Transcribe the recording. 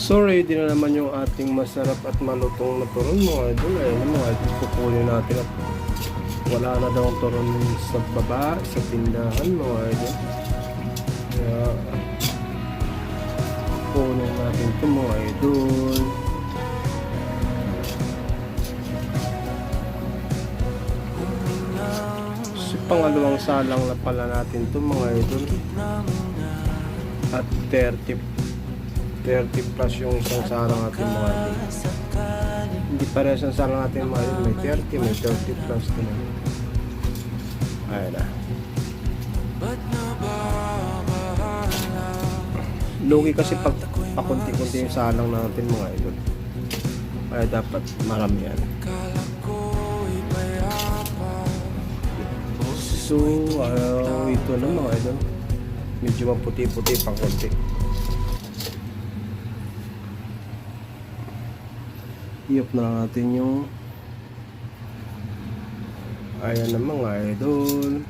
So ready na naman yung ating masarap at malutong na turon mga idol. Ayun mga idol, pupunin natin at wala na daw ang turon sa baba, sa tindahan mga idol. Kaya pupunin natin ito mga idol. So pangalawang salang na pala natin ito mga idol. At 30 plus yung isang sarang natin mga idol. Hindi parehas ang sarang natin mga idol. May 30, may 30 plus din. Ayan na. Lugi kasi pag pakunti-kunti yung salang natin mga idol. Kaya dapat marami yan. So, ito na mga idol. Medyo maputi-puti pang konti. Iyop na natin yung ayan na mga idol.